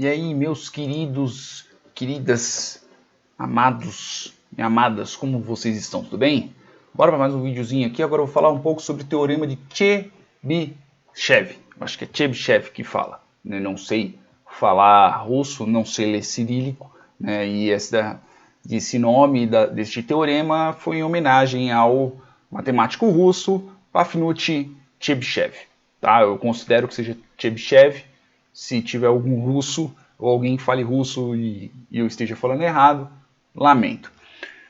E aí, meus queridos, queridas, amados e amadas, como vocês estão? Tudo bem? Bora para mais um videozinho aqui. Agora eu vou falar um pouco sobre o teorema de Chebyshev. Acho que é Chebyshev que fala. Não sei falar russo, não sei ler cirílico. E esse nome deste teorema foi em homenagem ao matemático russo Pafnut Chebyshev. Tá? Eu considero que seja Chebyshev. Se tiver algum russo ou alguém que fale russo e eu esteja falando errado, lamento.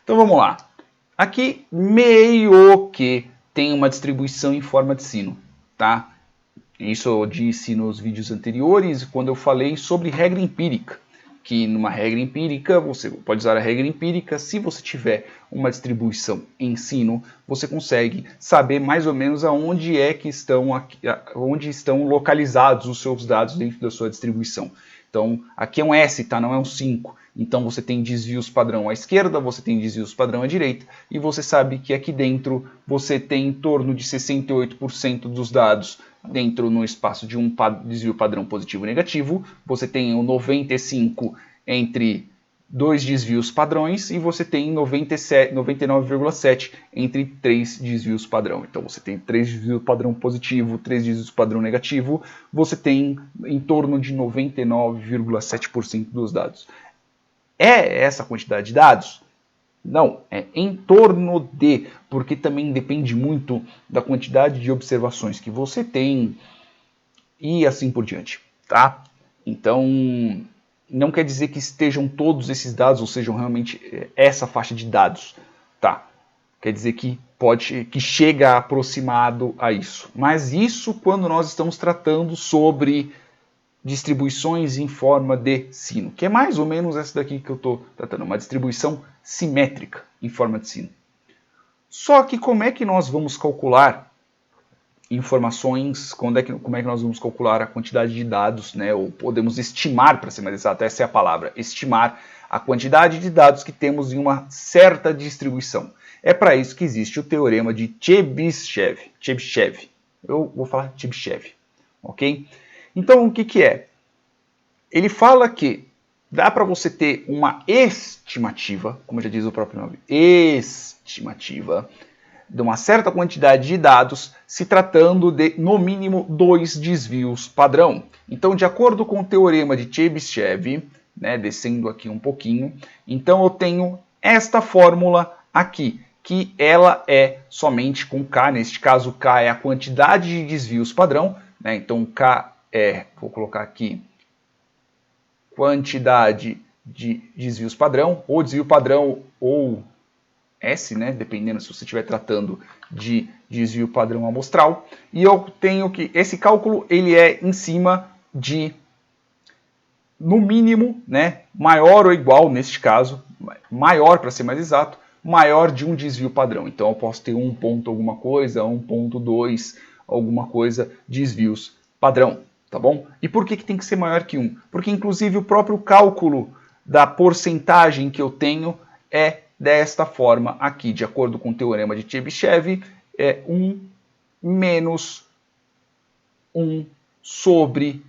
Então vamos lá. Aqui meio que tem uma distribuição em forma de sino, tá? Isso eu disse nos vídeos anteriores quando eu falei sobre regra empírica. Que numa regra empírica, você pode usar a regra empírica, se você tiver uma distribuição em sino, você consegue saber mais ou menos aonde onde estão localizados os seus dados dentro da sua distribuição. Então, aqui é um S, tá? Não é um 5. Então você tem desvios padrão à esquerda, você tem desvios padrão à direita, e você sabe que aqui dentro você tem em torno de 68% dos dados dentro no espaço de um desvio padrão positivo e negativo, você tem o 95 entre dois desvios padrões e você tem 99,7 entre três desvios padrão. Então você tem 3 desvios padrão positivo, 3 desvios padrão negativo, você tem em torno de 99,7% dos dados. É essa quantidade de dados? Não, é em torno de, porque também depende muito da quantidade de observações que você tem e assim por diante, tá? Então, não quer dizer que estejam todos esses dados, ou sejam realmente essa faixa de dados, tá? Quer dizer que chega aproximado a isso. Mas isso quando nós estamos tratando sobre distribuições em forma de sino, que é mais ou menos essa daqui que eu estou tratando, uma distribuição simétrica em forma de sino. Só que como é que nós vamos calcular informações, como é que nós vamos calcular a quantidade de dados, né? Ou podemos estimar, para ser mais exato, essa é a palavra, estimar a quantidade de dados que temos em uma certa distribuição. É para isso que existe o teorema de Chebyshev. Eu vou falar Chebyshev, ok? Então, o que é? Ele fala que dá para você ter uma estimativa, como já diz o próprio nome, estimativa, de uma certa quantidade de dados, se tratando de, no mínimo, 2 desvios padrão. Então, de acordo com o teorema de Chebyshev, né, descendo aqui um pouquinho, então eu tenho esta fórmula aqui, que ela é somente com K, neste caso K é a quantidade de desvios padrão, né, então K vou colocar aqui, quantidade de desvios padrão, ou desvio padrão, ou S, né, dependendo se você estiver tratando de desvio padrão amostral. E eu tenho que, esse cálculo, ele é em cima de, no mínimo, né, maior ou igual, neste caso, maior para ser mais exato, maior de um desvio padrão. Então eu posso ter 1 ponto alguma coisa, 1.2 alguma coisa, desvios padrão, tá bom? E por que tem que ser maior que 1? Porque inclusive o próprio cálculo da porcentagem que eu tenho é desta forma aqui, de acordo com o teorema de Chebyshev, é 1 menos 1 sobre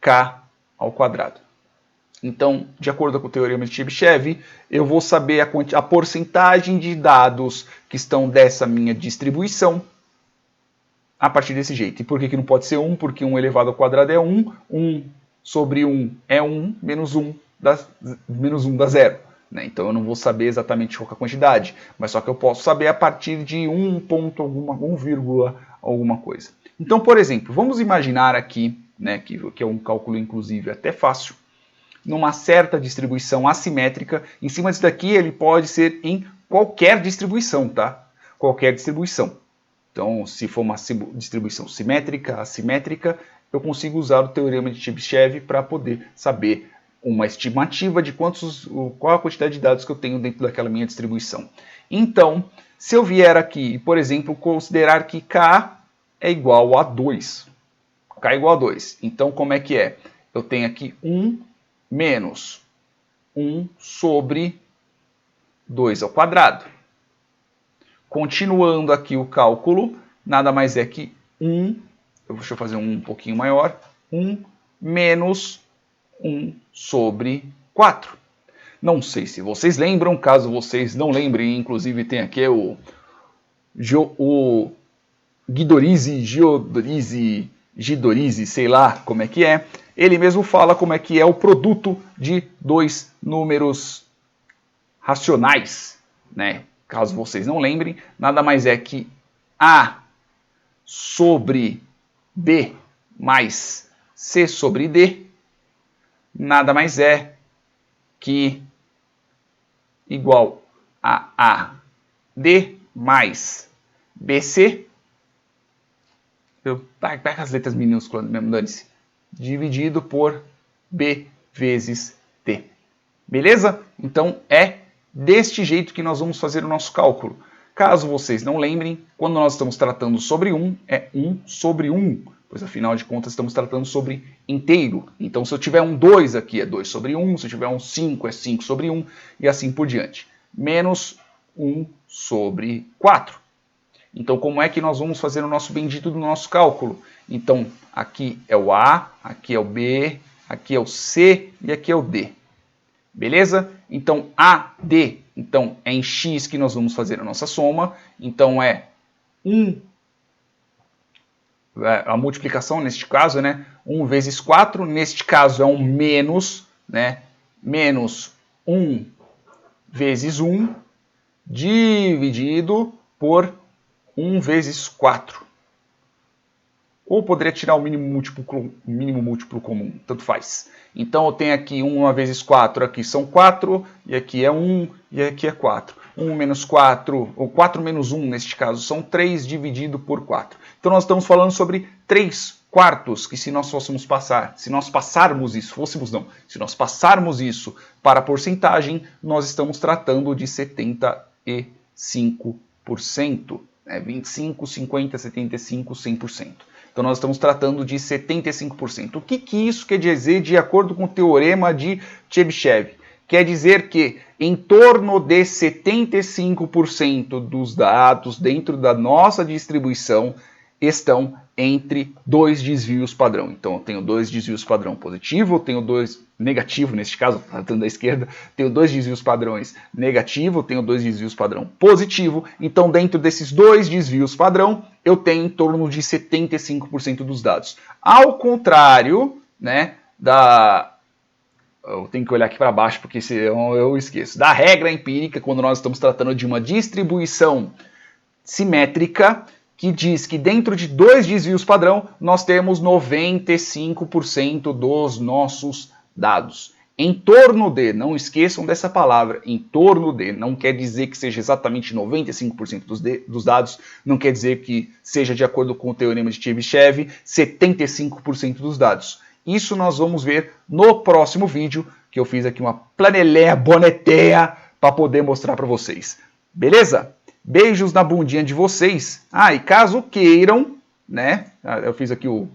K ao quadrado. Então, de acordo com o teorema de Chebyshev, eu vou saber a porcentagem de dados que estão dessa minha distribuição a partir desse jeito. E por que não pode ser 1? Porque 1 elevado ao quadrado é 1, 1 sobre 1 é 1, menos 1 dá 0. Né? Então eu não vou saber exatamente qual é a quantidade, mas só que eu posso saber a partir de 1 ponto alguma, 1 vírgula alguma coisa. Então, por exemplo, vamos imaginar aqui, né, que é um cálculo inclusive até fácil, numa certa distribuição assimétrica. Em cima disso daqui ele pode ser em qualquer distribuição, tá? Qualquer distribuição. Então, se for uma distribuição simétrica, assimétrica, eu consigo usar o teorema de Chebyshev para poder saber uma estimativa de qual a quantidade de dados que eu tenho dentro daquela minha distribuição. Então, se eu vier aqui, por exemplo, considerar que K é igual a 2. K é igual a 2. Então, como é que é? Eu tenho aqui 1 menos 1 sobre 2 ao quadrado. Continuando aqui o cálculo, nada mais é que 1, deixa eu fazer um pouquinho maior, 1 menos 1 sobre 4. Não sei se vocês lembram, caso vocês não lembrem, inclusive tem aqui o Guidorizi, Gidorizi, sei lá como é que é. Ele mesmo fala como é que é o produto de dois números racionais, né? Caso vocês não lembrem, nada mais é que A sobre B mais C sobre D, nada mais é que igual a AD mais BC, pega as letras minúsculas mesmo, dane-se, dividido por B vezes T. Beleza? Então é deste jeito que nós vamos fazer o nosso cálculo. Caso vocês não lembrem, quando nós estamos tratando sobre 1, é 1 sobre 1, pois afinal de contas estamos tratando sobre inteiro. Então se eu tiver um 2 aqui é 2 sobre 1, se eu tiver um 5 é 5 sobre 1 e assim por diante. Menos 1 sobre 4. Então como é que nós vamos fazer o nosso bendito do nosso cálculo? Então aqui é o A, aqui é o B, aqui é o C e aqui é o D. Beleza? Então AD, então é em X que nós vamos fazer a nossa soma. Então é 1, a multiplicação neste caso, né? 1 vezes 4, neste caso é um menos, né? Menos 1 vezes 1, dividido por 1 vezes 4. Ou poderia tirar o mínimo múltiplo comum, tanto faz. Então eu tenho aqui 1 vezes 4, aqui são 4, e aqui é 1, e aqui é 4. 1 menos 4, ou 4 menos 1 neste caso, são 3 dividido por 4. Então nós estamos falando sobre 3 quartos, que se nós fôssemos passar, se nós passarmos passarmos isso para a porcentagem, nós estamos tratando de 75%. 25, 50, 75, 100%. Então nós estamos tratando de 75%. O que isso quer dizer de acordo com o teorema de Chebyshev? Quer dizer que em torno de 75% dos dados dentro da nossa distribuição estão entre dois desvios padrão. Então eu tenho dois desvios padrão positivo, eu tenho dois negativo, neste caso, tratando da esquerda, tenho dois desvios padrões negativo, tenho dois desvios padrão positivo. Então dentro desses dois desvios padrão, eu tenho em torno de 75% dos dados. Ao contrário, né, eu tenho que olhar aqui para baixo porque senão eu esqueço. Da regra empírica, quando nós estamos tratando de uma distribuição simétrica, que diz que dentro de dois desvios padrão, nós temos 95% dos nossos dados. Em torno de, não esqueçam dessa palavra, em torno de, não quer dizer que seja exatamente 95% dos dados, não quer dizer que seja de acordo com o teorema de Chebyshev, 75% dos dados. Isso nós vamos ver no próximo vídeo, que eu fiz aqui uma planeleia boneteia para poder mostrar para vocês. Beleza? Beijos na bundinha de vocês. E caso queiram, né? Eu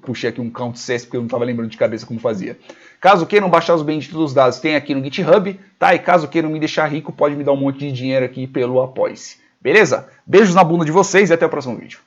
puxei aqui um count CS porque eu não estava lembrando de cabeça como fazia. Caso queiram baixar os benditos dos dados, tem aqui no GitHub, tá? E caso queiram me deixar rico, pode me dar um monte de dinheiro aqui pelo Apoia-se. Beleza? Beijos na bunda de vocês e até o próximo vídeo.